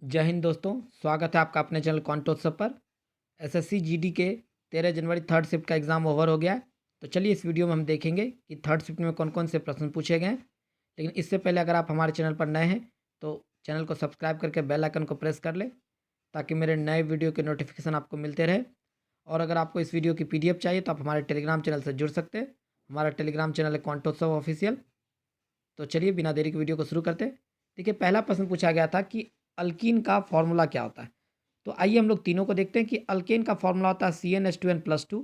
जय हिंद दोस्तों, स्वागत है आपका अपने चैनल कॉन्टोत्सव पर। एसएससी जीडी के 13 जनवरी थर्ड शिफ्ट का एग्ज़ाम ओवर हो गया है। तो चलिए इस वीडियो में हम देखेंगे कि थर्ड शिफ्ट में कौन कौन से प्रश्न पूछे गए हैं। लेकिन इससे पहले अगर आप हमारे चैनल पर नए हैं तो चैनल को सब्सक्राइब करके बेल आइकन को प्रेस कर लें ताकि मेरे नए वीडियो के नोटिफिकेशन आपको मिलते रहे। और अगर आपको इस वीडियो की PDF चाहिए तो आप हमारे टेलीग्राम चैनल से जुड़ सकते हैं। हमारा टेलीग्राम चैनल है कॉन्टोत्सव ऑफिशियल। तो चलिए बिना देरी के वीडियो को शुरू करते हैं। देखिए, पहला प्रश्न पूछा गया था कि अल्कीन का फॉर्मूला क्या होता है। तो आइए हम लोग तीनों को देखते हैं कि अल्केन का फॉर्मूला होता है CnH2n+2,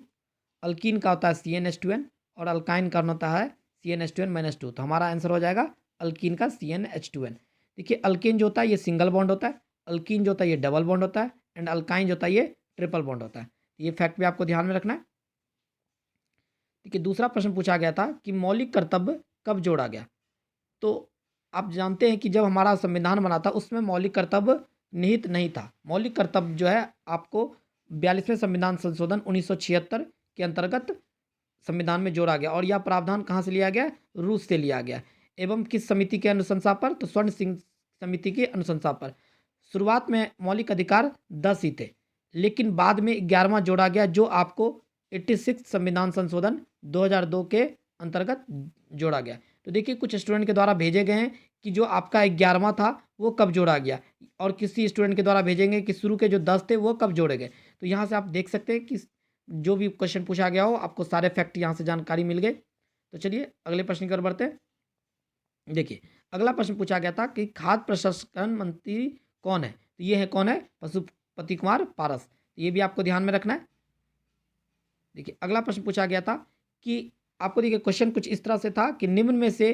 अल्कीन का होता है CnH2n और अल्काइन का होता है CnH2n-2। तो हमारा आंसर हो जाएगा अल्कीन का CnH2n। देखिए, अल्केन जो होता है ये सिंगल बॉन्ड होता है, अल्कीन जो होता है ये डबल बॉन्ड होता है एंड अल्काइन जो होता है ये ट्रिपल बॉन्ड होता है। ये फैक्ट भी आपको ध्यान में रखना है। देखिए, दूसरा प्रश्न पूछा गया था कि मौलिक कर्तव्य कब जोड़ा गया। तो आप जानते हैं कि जब हमारा संविधान बना था उसमें मौलिक कर्तव्य निहित नहीं था। मौलिक कर्तव्य जो है आपको 42वें संविधान संशोधन 1976 के अंतर्गत संविधान में जोड़ा गया और यह प्रावधान कहाँ से लिया गया? रूस से लिया गया। एवं किस समिति के अनुशंसा पर? तो स्वर्ण सिंह समिति की अनुशंसा पर। शुरुआत में मौलिक अधिकार 10 ही थे, लेकिन बाद में 11वां जोड़ा गया जो आपको 86 संविधान संशोधन 2002 के अंतर्गत जोड़ा गया। तो देखिए, कुछ स्टूडेंट के द्वारा भेजे गए हैं कि जो आपका 11वां था वो कब जोड़ा गया, और किसी स्टूडेंट के द्वारा भेजेंगे कि शुरू के जो 10 थे वो कब जोड़े गए। तो यहाँ से आप देख सकते हैं कि जो भी क्वेश्चन पूछा गया हो आपको सारे फैक्ट यहाँ से जानकारी मिल गए। तो चलिए अगले प्रश्न की ओर बढ़ते हैं। देखिए, अगला प्रश्न पूछा गया था कि खाद्य प्रसंस्करण मंत्री कौन है। तो ये है कौन है? पशुपति कुमार पारस। तो ये भी आपको ध्यान में रखना है। देखिए, अगला प्रश्न पूछा गया था कि आपको देखिए क्वेश्चन कुछ इस तरह से था कि निम्न में से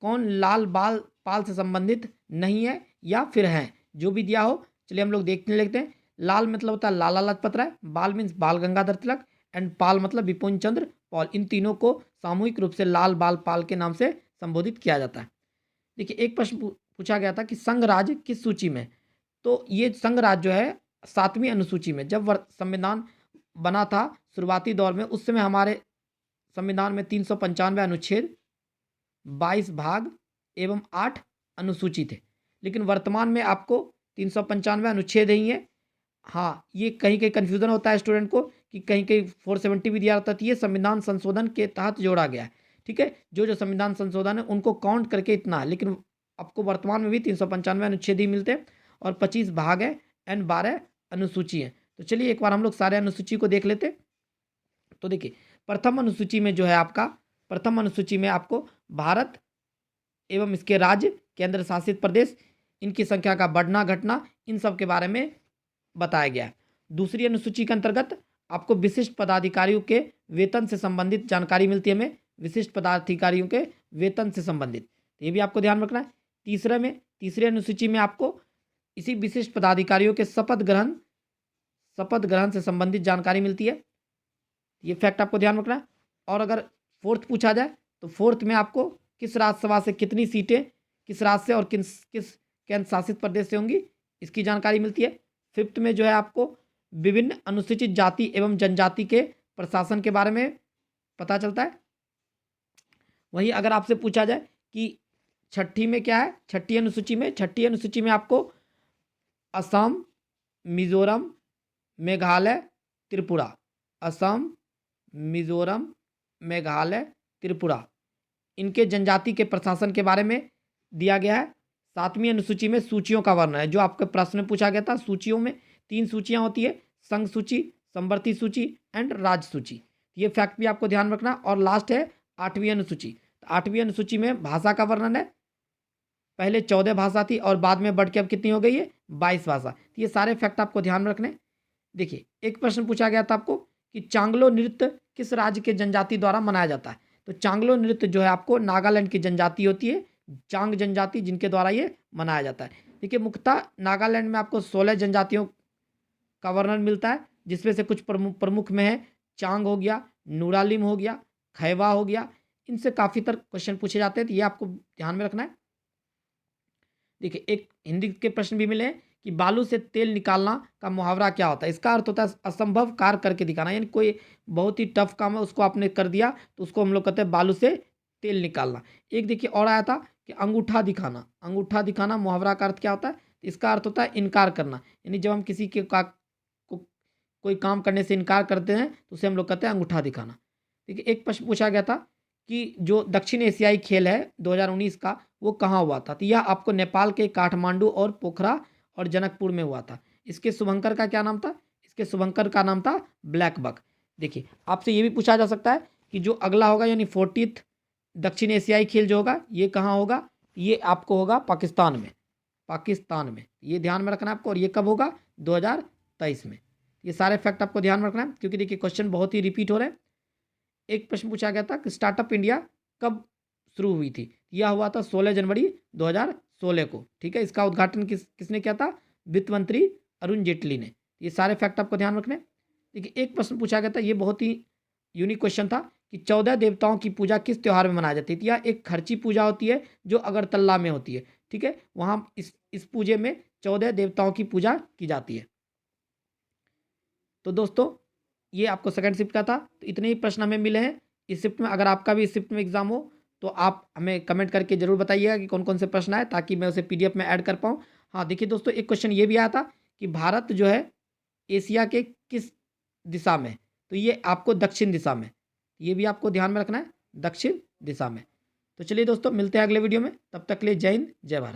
कौन लाल बाल पाल से संबंधित नहीं है या फिर है। जो भी दिया हो चलिए हम लोग देखने लगते हैं। लाल मतलब होता है लाला लाजपत राय, बाल मीन्स बाल गंगाधर तिलक एंड पाल मतलब बिपिन चंद्र पॉल। इन तीनों को सामूहिक रूप से लाल बाल पाल के नाम से संबोधित किया जाता है। देखिए, एक प्रश्न पूछा गया था कि संघ राज्य किस सूची में। तो ये संघ राज्य जो है 7वीं अनुसूची में। जब संविधान बना था शुरुआती दौर में उस समय हमारे संविधान में 395 अनुच्छेद, 22 भाग एवं 8 अनुसूची थे। लेकिन वर्तमान में आपको 395 अनुच्छेद ही है। हाँ, ये कहीं कहीं कन्फ्यूजन होता है स्टूडेंट को कि कहीं कहीं 470 भी दिया रहता है। ये संविधान संशोधन के तहत जोड़ा गया है। ठीक है, जो जो संविधान संशोधन है उनको काउंट करके इतना है, लेकिन आपको वर्तमान में भी 395 अनुच्छेद ही मिलते हैं और 25 भाग है एंड 12 अनुसूची है। तो चलिए एक बार हम लोग सारे अनुसूची को देख लेते। तो देखिए, प्रथम अनुसूची में जो है आपका, प्रथम अनुसूची में आपको भारत एवं इसके राज्य, केंद्र शासित प्रदेश, इनकी संख्या का बढ़ना घटना, इन सब के बारे में बताया गया है। दूसरी अनुसूची के अंतर्गत आपको विशिष्ट पदाधिकारियों के वेतन से संबंधित जानकारी मिलती है हमें, विशिष्ट पदाधिकारियों के वेतन से संबंधित। तो ये भी आपको ध्यान रखना है। तीसरी अनुसूची में आपको इसी विशिष्ट पदाधिकारियों के शपथ ग्रहण से संबंधित जानकारी मिलती है। ये फैक्ट आपको ध्यान रखना है। और अगर फोर्थ पूछा जाए तो फोर्थ में आपको किस राज्यसभा से कितनी सीटें किस राज्य से और किस किस केंद्र शासित प्रदेश से होंगी, इसकी जानकारी मिलती है। फिफ्थ में जो है आपको विभिन्न अनुसूचित जाति एवं जनजाति के प्रशासन के बारे में पता चलता है। वहीं अगर आपसे पूछा जाए कि छठी में क्या है, छठी अनुसूची में आपको असम, मिजोरम, मेघालय, त्रिपुरा, असम, मिजोरम, मेघालय, त्रिपुरा, इनके जनजाति के प्रशासन के बारे में दिया गया है। 7वीं अनुसूची में सूचियों का वर्णन है। जो आपके प्रश्न में पूछा गया था, सूचियों में 3 सूचियां होती है, संघ सूची, समवर्ती सूची एंड राज्य सूची। ये फैक्ट भी आपको ध्यान रखना। और लास्ट है 8वीं अनुसूची। तो 8वीं अनुसूची में भाषा का वर्णन है। पहले 14 भाषा थी और बाद में बढ़ के अब कितनी हो गई है? 22 भाषा। तो ये सारे फैक्ट आपको ध्यान रखने। देखिए, एक प्रश्न पूछा गया था आपको कि चांगलो नृत्य किस राज्य के जनजाति द्वारा मनाया जाता है। तो चांगलो नृत्य जो है आपको नागालैंड की जनजाति होती है, चांग जनजाति, जिनके द्वारा ये मनाया जाता है। देखिए, मुख्यतः नागालैंड में आपको 16 जनजातियों का वर्णन मिलता है, जिसमें से कुछ प्रमुख में है चांग हो गया, नूरालिम हो गया, खैवा हो गया। इनसे काफ़ी तरह क्वेश्चन पूछे जाते हैं, तो ये आपको ध्यान में रखना है। देखिए, एक हिंदी के प्रश्न भी मिले कि बालू से तेल निकालना का मुहावरा क्या होता है। इसका अर्थ होता है असंभव कार्य करके दिखाना, यानी कोई बहुत ही टफ काम है उसको आपने कर दिया तो उसको हम लोग कहते हैं बालू से तेल निकालना। एक देखिए और आया था कि अंगूठा दिखाना मुहावरा का अर्थ क्या होता है। इसका अर्थ होता है इनकार करना, यानी जब हम किसी के कोई काम करने से इनकार करते हैं तो उसे हम लोग कहते हैं अंगूठा दिखाना। ठीक है, एक प्रश्न पूछा गया था कि जो दक्षिण एशियाई खेल है 2019 का वो कहाँ हुआ था, तो यह आपको नेपाल के काठमांडू और पोखरा और जनकपुर में हुआ था। इसके शुभंकर का क्या नाम था, इसके शुभंकर का नाम था ब्लैक बक। देखिए आपसे ये भी पूछा जा सकता है कि जो अगला होगा यानी 40th दक्षिण एशियाई खेल जो होगा ये कहाँ होगा, ये आपको होगा पाकिस्तान में, पाकिस्तान में, ये ध्यान में रखना है आपको। और ये कब होगा, 2023 में। ये सारे फैक्ट आपको ध्यान में रखना है क्योंकि देखिए क्वेश्चन बहुत ही रिपीट हो रहे हैं। एक प्रश्न पूछा गया था कि स्टार्टअप इंडिया कब शुरू हुई थी, यह हुआ था 16 जनवरी 2016 को। ठीक है, इसका उद्घाटन किसने किया था, वित्त मंत्री अरुण जेटली ने। ये सारे फैक्ट आपको ध्यान रखने। देखिए एक प्रश्न पूछा गया था, ये बहुत ही यूनिक क्वेश्चन था कि 14 देवताओं की पूजा किस त्योहार में मनाई जाती है। यह एक खर्ची पूजा होती है जो अगरतला में होती है। ठीक है, वहाँ इस पूजे में 14 देवताओं की पूजा की जाती है। तो दोस्तों ये आपको सेकंड शिफ्ट का था, तो इतने ही प्रश्न हमें मिले हैं इस शिफ्ट में। अगर आपका भी इस शिफ्ट में एग्जाम हो तो आप हमें कमेंट करके जरूर बताइएगा कि कौन कौन से प्रश्न आए, ताकि मैं उसे पीडीएफ में ऐड कर पाऊँ। हाँ देखिए दोस्तों, एक क्वेश्चन ये भी आया था कि भारत जो है एशिया के किस दिशा में, तो ये आपको दक्षिण दिशा में, ये भी आपको ध्यान में रखना है, दक्षिण दिशा में। तो चलिए दोस्तों मिलते हैं अगले वीडियो में, तब तक के लिए जय हिंद जय भारत।